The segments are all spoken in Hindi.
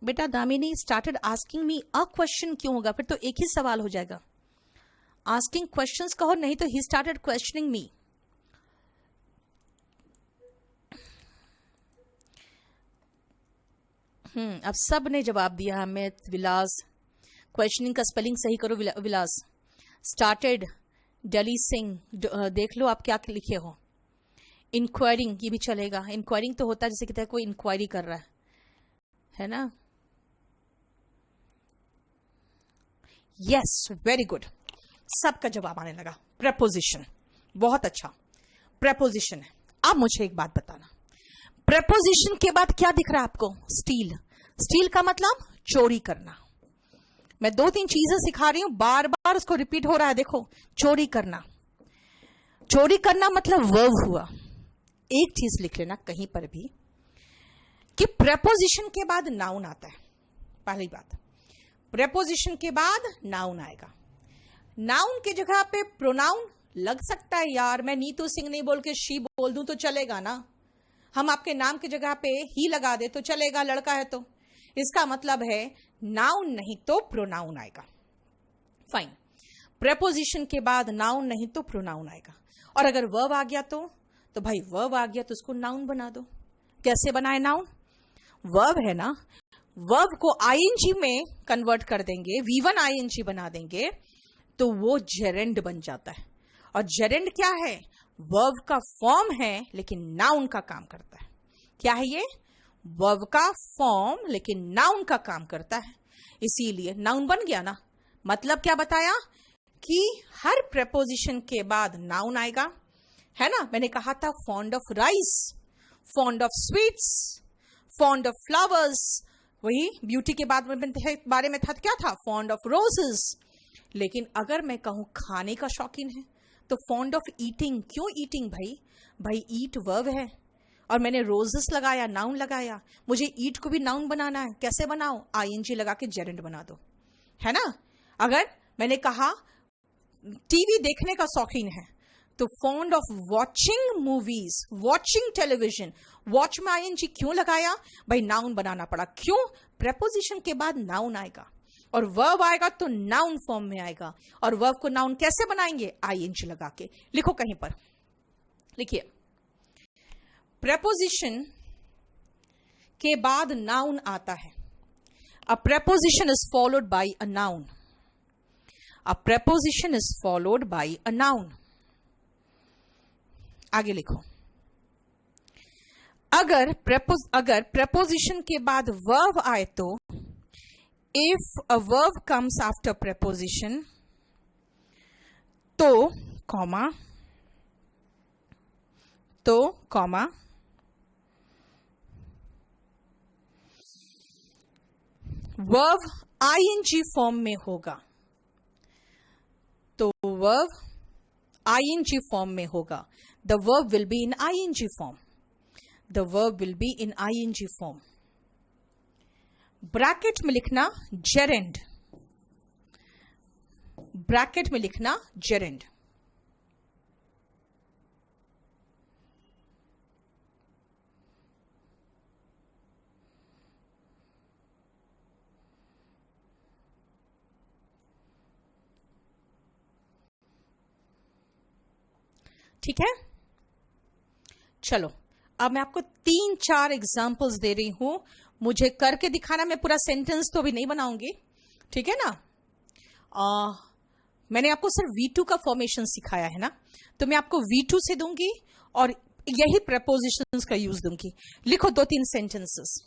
बेटा Damini started asking me a question क्यों होगा, फिर तो एक ही सवाल हो जाएगा। आस्किंग क्वेश्चंस कहो, नहीं तो ही स्टार्टेड क्वेश्चनिंग मी। अब सब ने जवाब दिया। अमित, विलास, क्वेश्चनिंग का स्पेलिंग सही करो विलास। स्टार्टेड, डली सिंह, देख लो आप क्या लिखे हो। इंक्वायरिंग, ये भी चलेगा। इंक्वायरिंग तो होता है जैसे कहते हैं कोई इंक्वायरी कर रहा है ना। यस, वेरी गुड, सबका जवाब आने लगा। प्रेपोजिशन, बहुत अच्छा, प्रेपोजिशन है। अब मुझे एक बात बताना, प्रेपोजिशन के बाद क्या दिख रहा है आपको? स्टील। स्टील का मतलब चोरी करना। मैं 2-3 चीजें सिखा रही हूं, बार बार उसको रिपीट हो रहा है। देखो, चोरी करना। चोरी करना मतलब वर्ब हुआ। एक चीज लिख लेना कहीं पर भी कि प्रेपोजिशन के बाद नाउन आता है। पहली बात, प्रेपोजिशन के बाद नाउन आएगा। नाउन की जगह पे प्रोनाउन लग सकता है यार। मैं नीतू सिंह नहीं बोल के शी बोल दूं तो चलेगा ना। हम आपके नाम की जगह पे ही लगा दे तो चलेगा, लड़का है तो। इसका मतलब है नाउन नहीं तो प्रोनाउन आएगा। फाइन, प्रेपोजिशन के बाद नाउन नहीं तो प्रोनाउन आएगा। और अगर वर्ब आ गया तो भाई वर्ब आ गया तो उसको नाउन बना दो। कैसे बनाए नाउन? वर्ब है ना, वर्ब को आईएनजी में कन्वर्ट कर देंगे, V1 आईएनजी बना देंगे तो वो जेरेंड बन जाता है। और जेरेंड क्या है? वर्ब का फॉर्म है लेकिन नाउन का काम करता है। क्या है ये? वर्ब का फॉर्म लेकिन नाउन का काम करता है, इसीलिए नाउन बन गया ना। मतलब क्या बताया कि हर प्रेपोजिशन के बाद नाउन आएगा, है ना। मैंने कहा था fond of rice, fond of sweets, fond of flowers. वही ब्यूटी के बारे में था, क्या था? Fond of roses. लेकिन अगर मैं कहूं खाने का शौकीन है तो फॉन्ड ऑफ ईटिंग। क्यों ईटिंग भाई ईट वर्ब है और मैंने रोजेस लगाया, नाउन लगाया। मुझे ईट को भी नाउन बनाना है, कैसे बनाओ? आईएनजी लगा के जेरेंड बना दो, है ना। अगर मैंने कहा टीवी देखने का शौकीन है तो fond of watching movies, watching television. Watch में आईएनजी क्यों लगाया? भाई नाउन बनाना पड़ा। क्यों? प्रेपोजिशन के बाद नाउन आएगा और वर्ब आएगा तो नाउन फॉर्म में आएगा। और वर्ब को नाउन कैसे बनाएंगे? आईएनजी लगा के। लिखो कहीं पर, लिखिए, प्रेपोजिशन के बाद नाउन आता है। A preposition is followed by a noun. A preposition is followed by a noun. आगे लिखो, अगर प्रेपोजिशन के बाद वर्ब आए तो if a verb comes after preposition तो कॉमा वर्ब आईएनजी फॉर्म में होगा। तो वर्ब आईएनजी फॉर्म में होगा। The verb will be in ING form. The verb will be in ING form. Bracket में लिखना जेरेंड, ब्रैकेट में लिखना जेरेंड। ठीक है, चलो अब मैं आपको 3-4 एग्जाम्पल्स दे रही हूं, मुझे करके दिखाना। मैं पूरा सेंटेंस तो अभी नहीं बनाऊंगी, ठीक है ना। मैंने आपको सिर्फ V2 का फॉर्मेशन सिखाया है ना, तो मैं आपको V2 से दूंगी और यही प्रेपोजिशंस का यूज दूंगी। लिखो 2-3 सेंटेंसेस।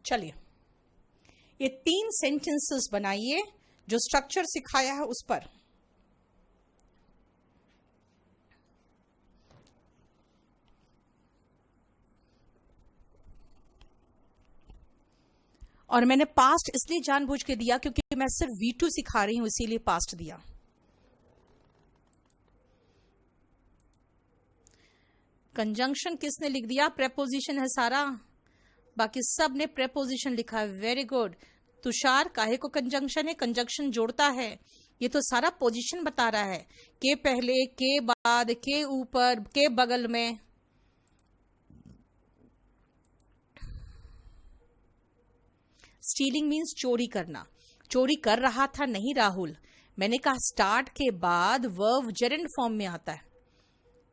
चलिए ये 3 सेंटेंसेस बनाइए जो स्ट्रक्चर सिखाया है उस पर। और मैंने पास्ट इसलिए जानबूझ के दिया क्योंकि मैं सिर्फ V2 सिखा रही हूं, इसीलिए पास्ट दिया। कंजंक्शन किसने लिख दिया? प्रेपोजिशन है सारा, बाकी सब ने प्रेपोजिशन लिखा है। Very good Tushar. काहे को कंजंक्शन है? कंजंक्शन जोड़ता है। ये तो सारा पोजीशन बता रहा है, के पहले, के बाद, के ऊपर, के बगल में। स्टीलिंग मीन्स चोरी करना। चोरी कर रहा था नहीं राहुल, मैंने कहा स्टार्ट के बाद वर्ब जेरेंड फॉर्म में आता है,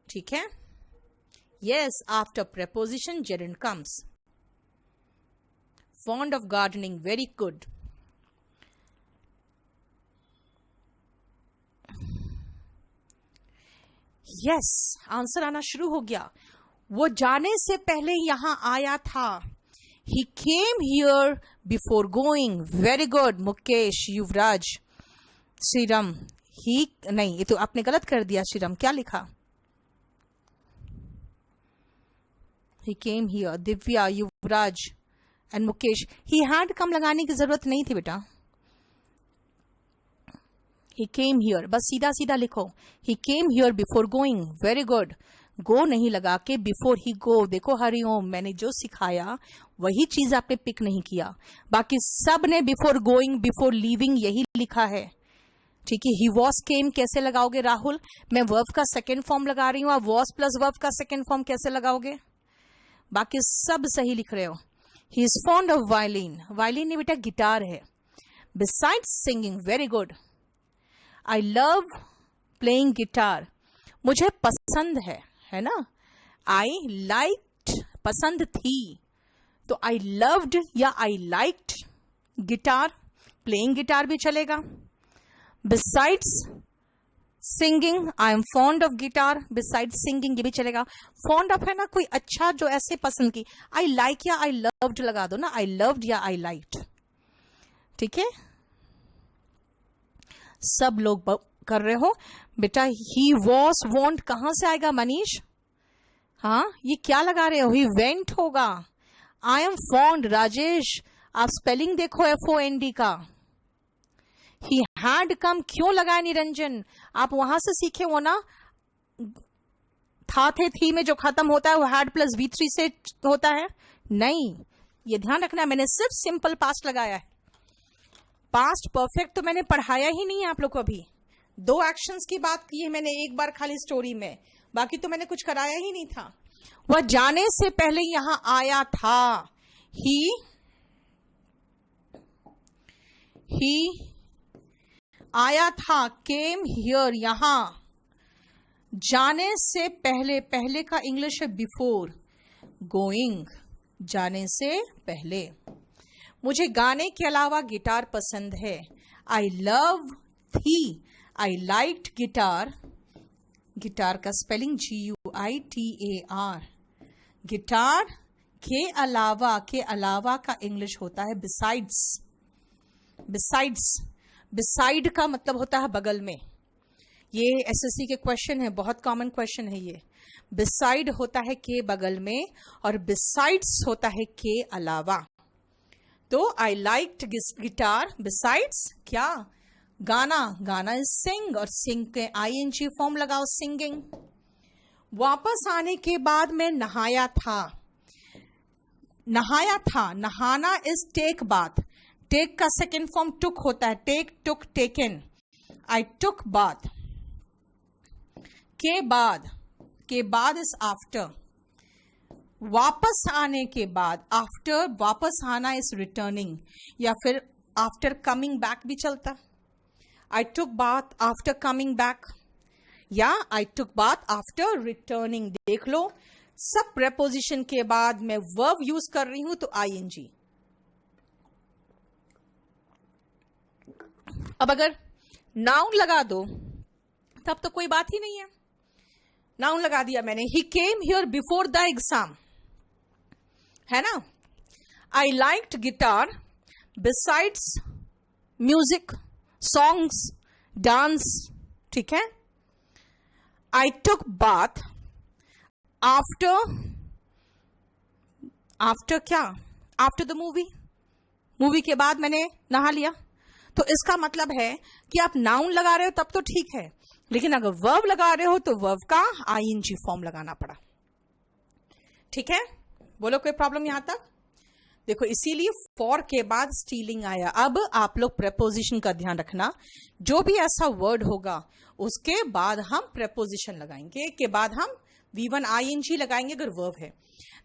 ठीक है। Yes, after preposition gerund comes. Fond of gardening, very good. Yes, answer आना शुरू हो गया। वो जाने से पहले यहां आया था। He came here before going. Very good, Mukesh, युवराज, श्रीराम। ही नहीं, ये तो आपने गलत कर दिया श्रीराम। क्या लिखा? He came here. Divya, Yuvraj and Mukesh. He had come लगाने की जरूरत नहीं थी बेटा। He came here, बस सीधा सीधा लिखो। He came here before going. Very good. गो नहीं लगा के बिफोर ही गो। देखो हरिओम, मैंने जो सिखाया वही चीज आपने पिक नहीं किया, बाकी सब ने बिफोर गोइंग, बिफोर लीविंग यही लिखा है, ठीक है। ही वॉज केम कैसे लगाओगे राहुल? मैं वर्ब का सेकेंड फॉर्म लगा रही हूं, आप वॉज प्लस वर्ब का सेकेंड फॉर्म कैसे लगाओगे? बाकी सब सही लिख रहे हो। He is fond of violin. Violin नहीं बेटा, गिटार है। Besides singing, very good. I love playing guitar, मुझे पसंद है ना। आई लाइक्ड, पसंद थी, तो आई लव्ड या I liked guitar. Playing guitar भी चलेगा। Besides singing, I am fond of guitar. Besides singing ये भी चलेगा। फॉन्ड ऑफ है ना कोई अच्छा जो ऐसे पसंद की। आई लाइक या आई लव्ड लगा दो ना, आई लव्ड या आई लाइक्ड, ठीक है। सब लोग कर रहे हो बेटा। ही वॉज वॉन्ट कहां से आएगा मनीष? हाँ, ये क्या लगा रहे हो? ही वेंट होगा। आई एम फॉन्ड, राजेश आप स्पेलिंग देखो FOND का। ही हैड कम क्यों लगाया निरंजन? आप वहां से सीखे हो ना, था थे थी में जो खत्म होता है वो हैड प्लस V3 से होता है। नहीं, ये ध्यान रखना, मैंने सिर्फ सिंपल पास्ट लगाया है। पास्ट परफेक्ट तो मैंने पढ़ाया ही नहीं है आप लोग को। अभी 2 एक्शंस की बात की है मैंने एक बार खाली स्टोरी में, बाकी तो मैंने कुछ कराया ही नहीं था। वह जाने से पहले यहां आया था। ही आया था, केम हियर, यहां। जाने से पहले, पहले का इंग्लिश है बिफोर। गोइंग, जाने से पहले। मुझे गाने के अलावा गिटार पसंद है। आई लव थी, आई लाइक्ड गिटार। गिटार का स्पेलिंग GUITAR। गिटार के अलावा, के अलावा का इंग्लिश होता है बिसाइड्स। बिसाइड्स, बिसाइड का मतलब होता है बगल में। ये SSC के क्वेश्चन है, बहुत कॉमन क्वेश्चन है ये। बिसाइड होता है के बगल में और बिसाइड्स होता है के अलावा। तो आई लाइक्ड गिटार बिसाइड्स क्या? गाना। गाना इज सिंग, और सिंग के ING फॉर्म लगाओ, सिंगिंग। वापस आने के बाद मैं नहाया था। नहाया था, नहाना इज टेक बाथ। टेक का सेकेंड फॉर्म टुक होता है, टेक, टुक, टेकन। आई टुक बाथ। के बाद, के बाद इज आफ्टर। वापस आने के बाद, आफ्टर, वापस आना इज रिटर्निंग, या फिर आफ्टर कमिंग बैक भी चलता। I took bath after coming back, या I took bath after returning। देख लो, सब preposition के बाद मैं verb यूज कर रही हूं तो ING। अब अगर noun लगा दो तब तो कोई बात ही नहीं है। noun लगा दिया मैंने। He came here before the exam, है ना। I liked guitar besides music, songs, dance. ठीक है. I took bath after क्या? After the movie. मूवी के बाद मैंने नहा लिया. तो इसका मतलब है कि आप नाउन लगा रहे हो तब तो ठीक है, लेकिन अगर वर्ब लगा रहे हो तो वर्ब का आईएनजी फॉर्म लगाना पड़ा. ठीक है, बोलो कोई प्रॉब्लम यहां तक? देखो, इसीलिए फॉर के बाद स्टीलिंग आया. अब आप लोग प्रेपोजिशन का ध्यान रखना. जो भी ऐसा वर्ड होगा उसके बाद हम प्रेपोजिशन लगाएंगे, के बाद हम V1 ING लगाएंगे अगर वर्ब है.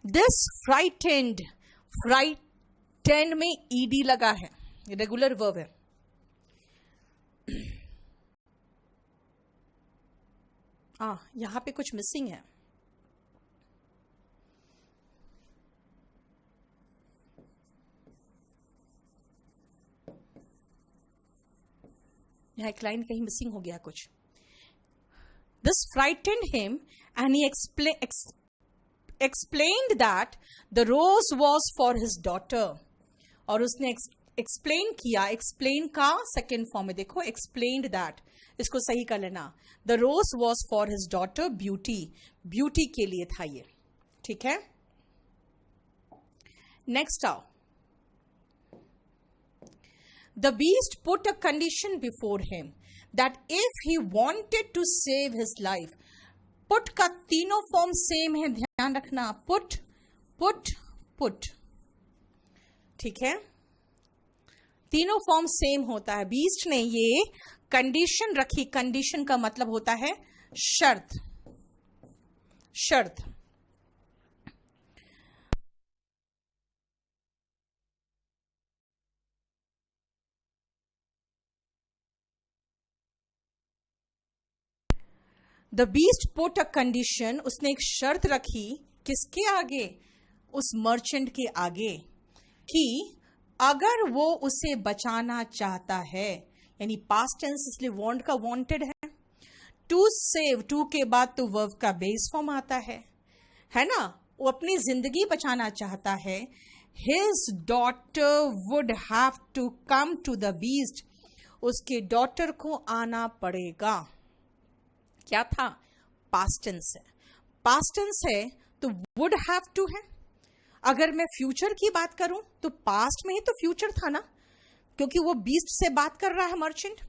दिस फ्राइटेंड, फ्राइटेंड में ED लगा है, रेगुलर वर्ब है. यहां पे कुछ मिसिंग है. यहां एक लाइन कहीं मिसिंग हो गया कुछ. This frightened him and he explained that the rose was for his daughter. और उसने एक्सप्लेन किया. एक्सप्लेन का सेकेंड फॉर्म है, देखो, एक्सप्लेन्ड दैट. इसको सही कर लेना. The rose was for his daughter beauty. Beauty के लिए था ये. ठीक है, नेक्स्ट आओ. The beast put a condition before him that if he wanted to save his life. Put का तीनों फॉर्म सेम है, ध्यान रखना. Put, put, put. ठीक है, तीनों फॉर्म सेम होता है. बीस्ट ने ये कंडीशन रखी. कंडीशन का मतलब होता है शर्त. शर्त. The beast put a condition. उसने एक शर्त रखी. किसके आगे? उस मर्चेंट के आगे, कि अगर वो उसे बचाना चाहता है, यानी पास्ट टेंस इसलिए वांट का वांटेड है. टू सेव, टू के बाद तो वर्ब का बेस फॉर्म आता है ना. वो अपनी जिंदगी बचाना चाहता है. His daughter would have to come to the beast. उसके डॉटर को आना पड़ेगा. क्या था? पास्ट टेंस है. पास्ट टेंस है तो वुड हैव टू है. अगर मैं फ्यूचर की बात करूं तो पास्ट में ही तो फ्यूचर था ना, क्योंकि वो बीस्ट से बात कर रहा है मर्चेंट.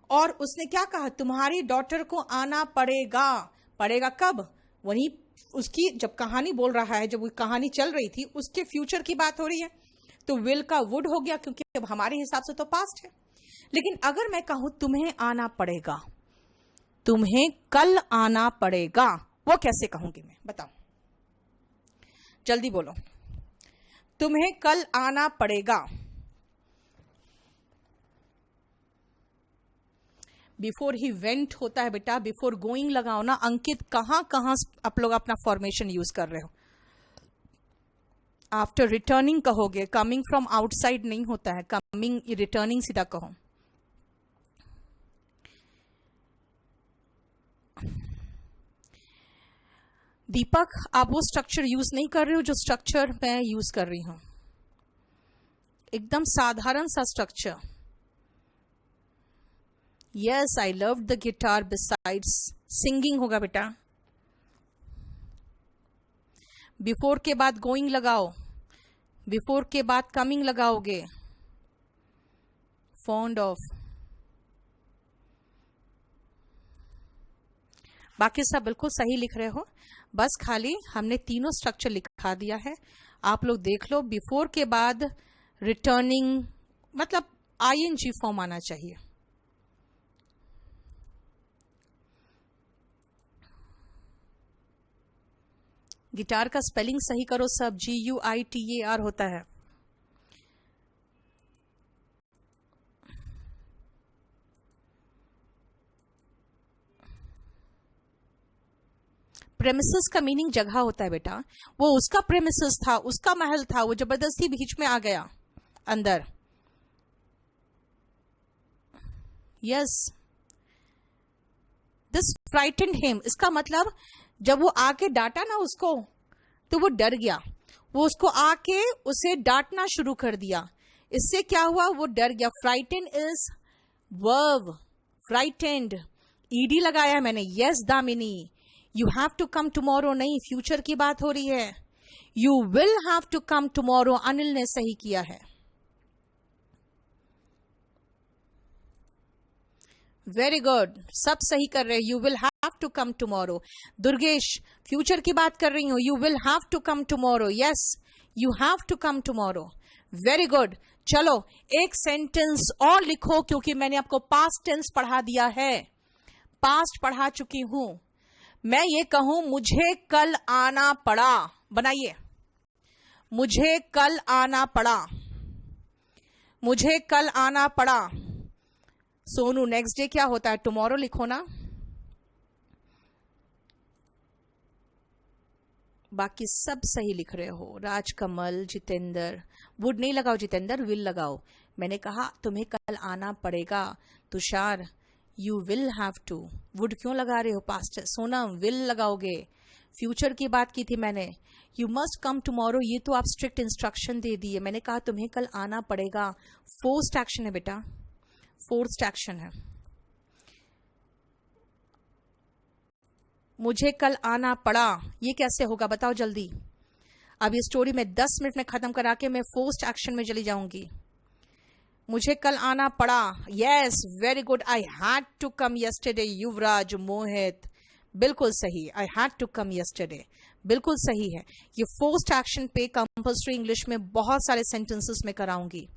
और उसने क्या कहा? तुम्हारी डॉटर को आना पड़ेगा. पड़ेगा कब? वही उसकी जब कहानी बोल रहा है, जब वो कहानी चल रही थी, उसके फ्यूचर की बात हो रही है. तो विल का वुड हो गया, क्योंकि अब हमारे हिसाब से तो पास्ट है. लेकिन अगर मैं कहूं तुम्हें आना पड़ेगा, तुम्हें कल आना पड़ेगा, वो कैसे कहूंगी मैं? बताओ, जल्दी बोलो. तुम्हें कल आना पड़ेगा. बिफोर ही वेंट होता है बेटा. बिफोर गोइंग लगाओ ना. अंकित, कहां कहां आप लोग अपना फॉर्मेशन यूज कर रहे हो? आफ्टर रिटर्निंग कहोगे. कमिंग फ्रॉम आउटसाइड नहीं होता है. कमिंग, रिटर्निंग सीधा कहो. दीपक, आप वो स्ट्रक्चर यूज नहीं कर रहे हो जो स्ट्रक्चर मैं यूज कर रही हूं. एकदम साधारण सा structure. Yes, I love the guitar besides singing होगा बेटा. बिफोर के बाद गोइंग लगाओ. बिफोर के बाद कमिंग लगाओगे. Fond of. बाकी सब बिल्कुल सही लिख रहे हो. बस खाली हमने तीनों स्ट्रक्चर लिखा दिया है. आप लोग देख लो. बिफोर के बाद रिटर्निंग मतलब ING फॉर्म आना चाहिए. गिटार का स्पेलिंग सही करो सब. GUITAR होता है. प्रेमिसेस का मीनिंग जगह होता है बेटा. वो उसका प्रेमिसेस था, उसका महल था, वो जबरदस्ती बीच में आ गया अंदर. Yes, this frightened him. इसका मतलब जब वो आके डांटा ना उसको, तो वो डर गया. वो उसको आके उसे डांटना शुरू कर दिया। इससे क्या हुआ, वो डर गया। Frighten is verb, frightened, E D लगाया मैंने। Yes Damini, you have to come tomorrow नहीं, फ्यूचर की बात हो रही है। You will have to come tomorrow, Anil ने सही किया है। वेरी गुड, सब सही कर रहे हैं। You will have to come tomorrow. Durgesh, future की बात कर रही हूं। You will have to come tomorrow. Yes, you have to come tomorrow. Very good. चलो एक सेंटेंस और लिखो, क्योंकि मैंने आपको पास्ट टेंस पढ़ा दिया है, पास्ट पढ़ा चुकी हूं। मैं ये कहूं मुझे कल आना पड़ा, बनाइए। मुझे कल आना पड़ा, मुझे कल आना पड़ा। सोनू, नेक्स्ट डे क्या होता है, टुमारो लिखो ना। बाकी सब सही लिख रहे हो। राजकमल, जितेंद्र, वुड नहीं लगाओ जितेंद्र, विल लगाओ। मैंने कहा तुम्हें कल आना पड़ेगा। Tushar, you will have to. Would क्यों लगा रहे हो पास्ट? सोनम, विल लगाओगे। फ्यूचर की बात की थी मैंने। यू मस्ट कम टुमारो, ये तो आप स्ट्रिक्ट इंस्ट्रक्शन दे दिए। मैंने कहा तुम्हें कल आना पड़ेगा। फोर्स्ड एक्शन है बेटा, फोर्स्ड एक्शन है। मुझे कल आना पड़ा, ये कैसे होगा बताओ जल्दी। अब ये स्टोरी मैं 10 मिनट में खत्म करा के मैं फोर्स्ड एक्शन में चली जाऊंगी। मुझे कल आना पड़ा। Yes, very good. I had to come yesterday. Yuvraj, Mohit, बिल्कुल सही। I had to come yesterday, बिल्कुल सही है। ये फोर्स्ड एक्शन पे कंपल्सरी इंग्लिश में बहुत सारे सेंटेंसेस में कराऊंगी।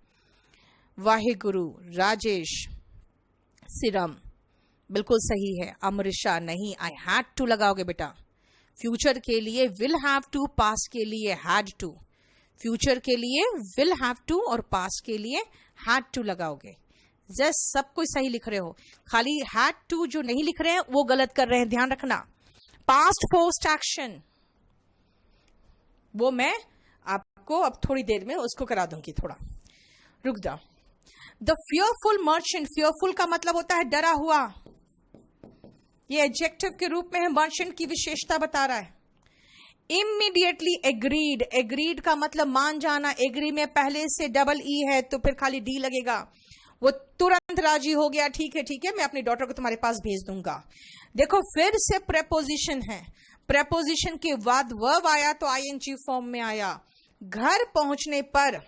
वाहिगुरु, राजेश, सिरम, बिल्कुल सही है। अमृषा, नहीं, आई हैड टू लगाओगे बेटा। फ्यूचर के लिए विल हैव टू, पास्ट के लिए हैड टू। फ्यूचर के लिए विल हैव टू और पास्ट के लिए हैड टू लगाओगे। जस्ट सब कुछ सही लिख रहे हो, खाली हैड टू जो नहीं लिख रहे हैं वो गलत कर रहे हैं, ध्यान रखना। पास्ट फोर्स्ड एक्शन वो मैं आपको अब थोड़ी देर में उसको करा दूंगी, थोड़ा रुक जाओ। द फियरफुल मर्चेंट, फियरफुल का मतलब होता है डरा हुआ। ये एडजेक्टिव के रूप में है, मर्चेंट की विशेषता बता रहा है। इमीडिएटली एग्रीड, एग्रीड का मतलब मान जाना। एग्री में पहले से डबल ई है तो फिर खाली डी लगेगा। वो तुरंत राजी हो गया, ठीक है ठीक है, मैं अपनी डॉटर को तुम्हारे पास भेज दूंगा। देखो फिर से प्रेपोजिशन है, प्रेपोजिशन के बाद वर्ब आया तो आईएनजी फॉर्म में आया। घर पहुंचने पर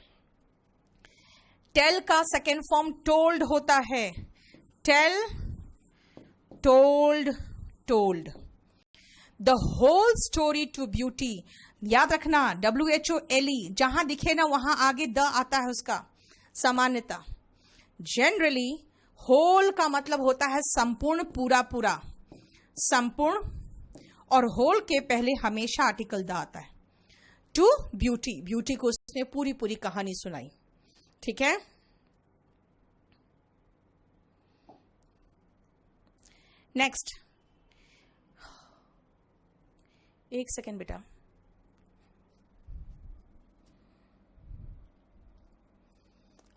टेल का सेकेंड फॉर्म टोल्ड होता है। Tell, told, told. The whole story to beauty, याद रखना WHOLE, जहां दिखे ना वहां आगे द आता है उसका सामान्यता। जनरली होल का मतलब होता है संपूर्ण, पूरा पूरा, संपूर्ण, और होल के पहले हमेशा आर्टिकल द आता है। टू ब्यूटी, ब्यूटी को उसने पूरी पूरी कहानी सुनाई, ठीक है। नेक्स्ट, एक सेकेंड बेटा।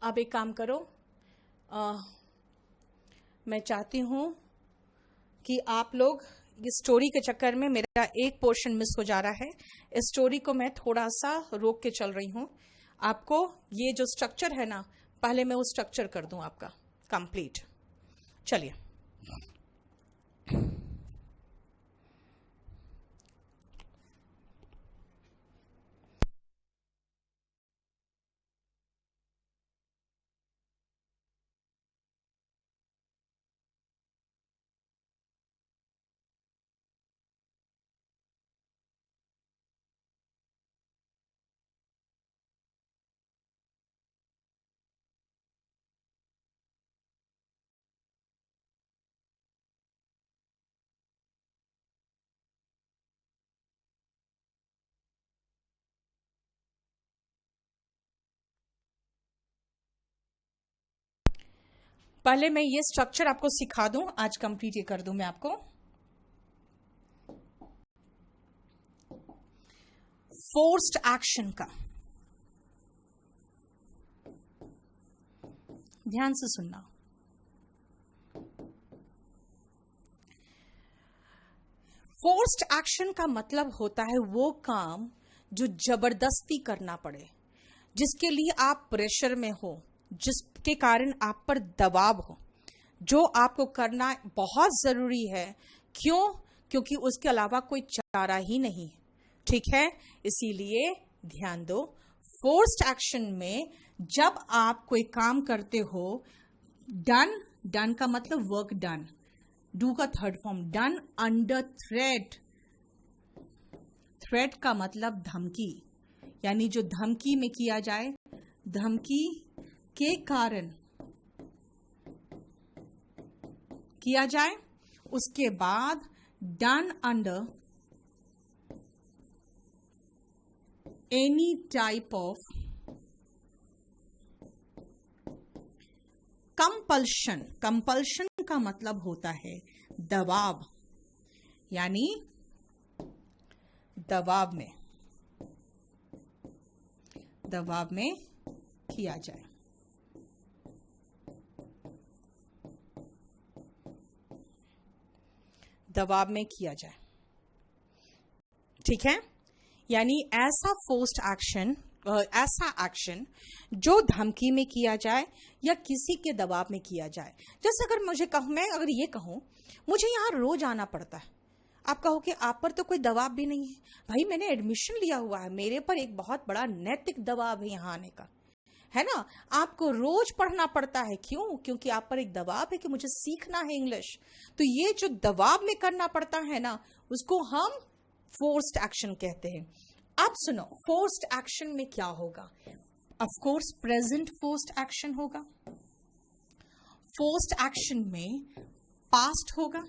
अब एक काम करो, मैं चाहती हूं कि आप लोग इस स्टोरी के चक्कर में मेरा एक पोर्शन मिस हो जा रहा है। इस स्टोरी को मैं थोड़ा सा रोक के चल रही हूं। आपको ये जो स्ट्रक्चर है ना, पहले मैं वो स्ट्रक्चर कर दूं आपका कंप्लीट। चलिए, पहले मैं ये स्ट्रक्चर आपको सिखा दूं, आज कंप्लीट ये कर दूं मैं आपको। फोर्स्ड एक्शन का ध्यान से सुनना। फोर्स्ड एक्शन का मतलब होता है वो काम जो जबरदस्ती करना पड़े, जिसके लिए आप प्रेशर में हो, जिसके कारण आप पर दबाव हो, जो आपको करना बहुत जरूरी है। क्यों? क्योंकि उसके अलावा कोई चारा ही नहीं, ठीक है। इसीलिए ध्यान दो, फोर्स्ड एक्शन में जब आप कोई काम करते हो, डन का मतलब वर्क डन, डू का third form done under threat. Threat का मतलब धमकी, यानी जो धमकी में किया जाए, धमकी के कारण किया जाए। उसके बाद done under any type of compulsion. Compulsion का मतलब होता है दबाव, यानी दबाव में किया जाए। दबाव में किया जाए, ठीक है। यानी ऐसा फोर्स्ड एक्शन, ऐसा एक्शन जो धमकी में किया जाए या किसी के दबाव में किया जाए। जैसे अगर मुझे कहूं, मैं अगर ये कहूं मुझे यहाँ रोज आना पड़ता है, आप कहो कि आप पर तो कोई दबाव भी नहीं है। भाई मैंने एडमिशन लिया हुआ है, मेरे पर एक बहुत बड़ा नैतिक दबाव है यहाँ आने का, है ना। आपको रोज पढ़ना पड़ता है, क्यों? क्योंकि आप पर एक दबाव है कि मुझे सीखना है इंग्लिश। तो ये जो दबाव में करना पड़ता है ना, उसको हम फोर्स्ड एक्शन कहते हैं। अब सुनो, फोर्स्ड एक्शन में क्या होगा? Of course present forced action होगा, फोर्स्ड एक्शन में पास्ट होगा,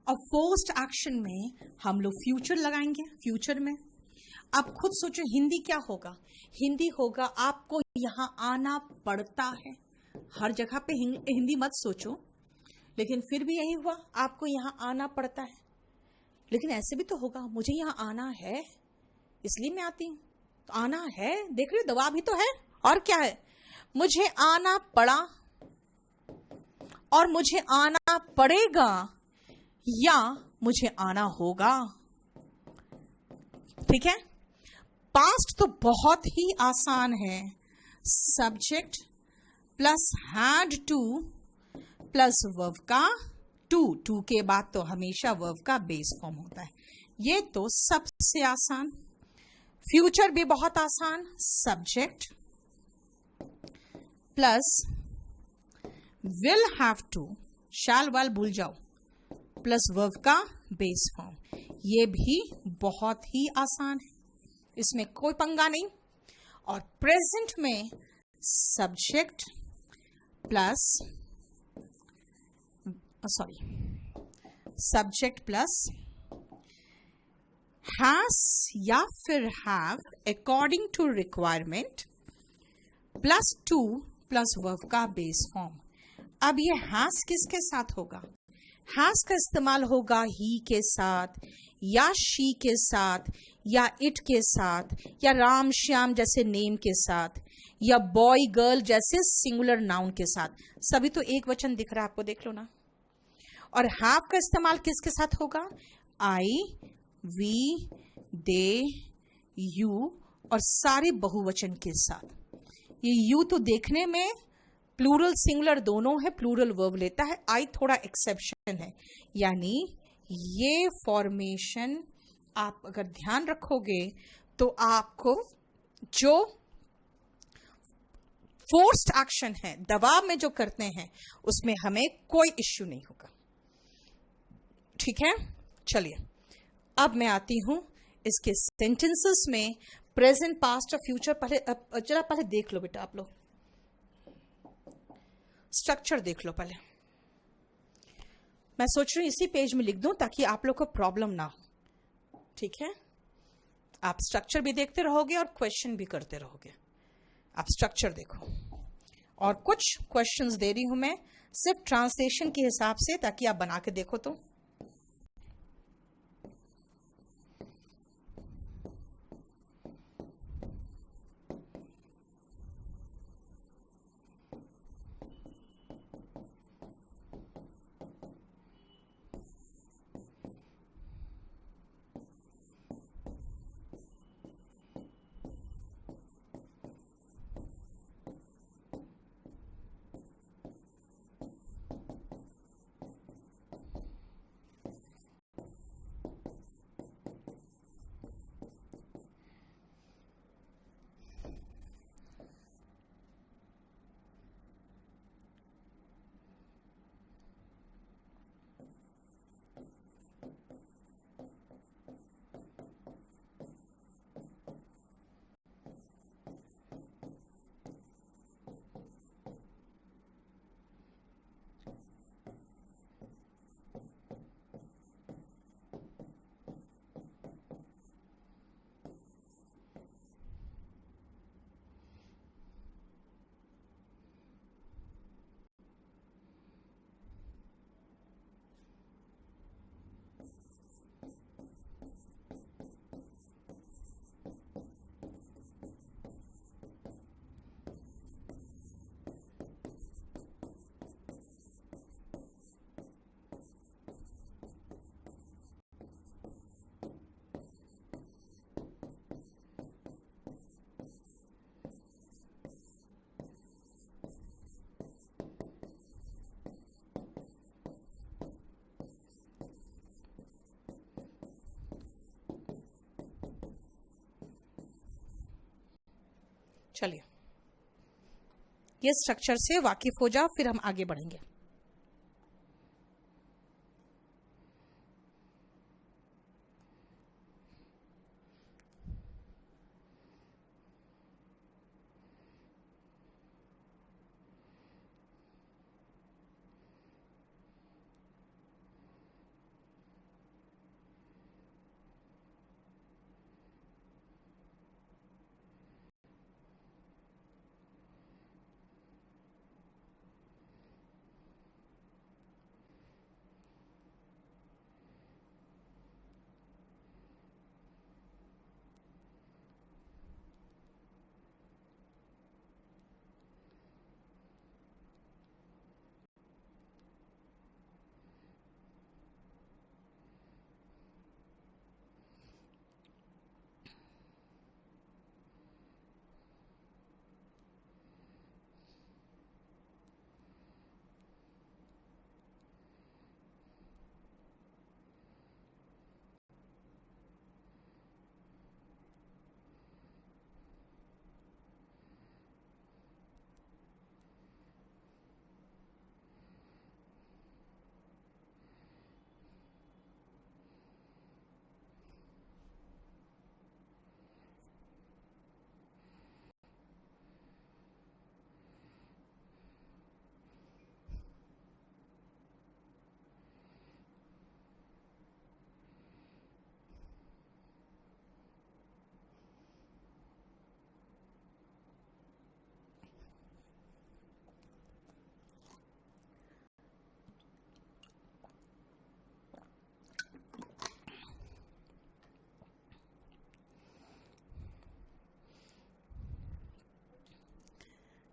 और फोर्स्ड एक्शन में हम लोग फ्यूचर लगाएंगे, फ्यूचर में। अब खुद सोचो हिंदी क्या होगा? हिंदी होगा आपको यहां आना पड़ता है। हर जगह पे हिंदी मत सोचो, लेकिन फिर भी यही हुआ, आपको यहां आना पड़ता है। लेकिन ऐसे भी तो होगा, मुझे यहां आना है इसलिए मैं आती हूं। तो आना है, देख रहे हो, दबाव ही तो है। और क्या है? मुझे आना पड़ा और मुझे आना पड़ेगा, या मुझे आना होगा, ठीक है। पास्ट तो बहुत ही आसान है, subject plus had to plus verb का टू के बाद तो हमेशा वर्ब का बेस फॉर्म होता है, ये तो सबसे आसान। फ्यूचर भी बहुत आसान, subject plus will have to, shall वाल भूल जाओ, प्लस वर्ब का बेस फॉर्म, ये भी बहुत ही आसान है, इसमें कोई पंगा नहीं। और प्रेजेंट में subject plus subject plus has या फिर have according to requirement plus to plus verb का बेस फॉर्म। अब ये हैज किसके साथ होगा? हैज का इस्तेमाल होगा ही के साथ, या शी के साथ, या इट के साथ, या राम श्याम जैसे नेम के साथ, या बॉय गर्ल जैसे सिंगुलर नाउन के साथ। सभी तो एक वचन दिख रहा है आपको, देख लो ना। और हैव का इस्तेमाल किसके साथ होगा? आई, वी, दे, यू और सारे बहुवचन के साथ। ये यू तो देखने में प्लूरल सिंगुलर दोनों है, प्लूरल वर्ब लेता है, आई थोड़ा एक्सेप्शन है। यानी ये फॉर्मेशन आप अगर ध्यान रखोगे तो आपको जो फोर्स्ड एक्शन है, दबाव में जो करते हैं, उसमें हमें कोई इश्यू नहीं होगा, ठीक है। चलिए अब मैं आती हूं इसके सेंटेंसेस में, प्रेजेंट, पास्ट और फ्यूचर। पहले देख लो बेटा, आप लोग स्ट्रक्चर देख लो पहले। मैं सोच रही हूं इसी पेज में लिख दूं ताकि आप लोग को प्रॉब्लम ना हो, ठीक है। आप स्ट्रक्चर भी देखते रहोगे और क्वेश्चन भी करते रहोगे। आप स्ट्रक्चर देखो, और कुछ क्वेश्चंस दे रही हूं मैं सिर्फ ट्रांसलेशन के हिसाब से, ताकि आप बना के देखो। तो चलिए, ये स्ट्रक्चर से वाकिफ हो जाओ, फिर हम आगे बढ़ेंगे।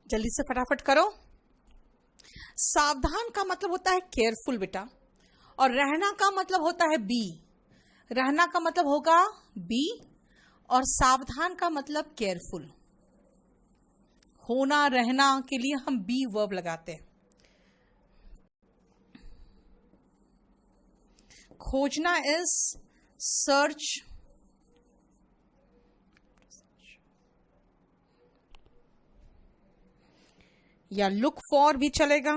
जल्दी से फटाफट करो। सावधान का मतलब होता है केयरफुल बेटा, और रहना का मतलब होता है बी। रहना का मतलब होगा बी, और सावधान का मतलब केयरफुल। होना रहना के लिए हम बी वर्ब लगाते हैं। खोजना इज सर्च, या लुक फॉर भी चलेगा।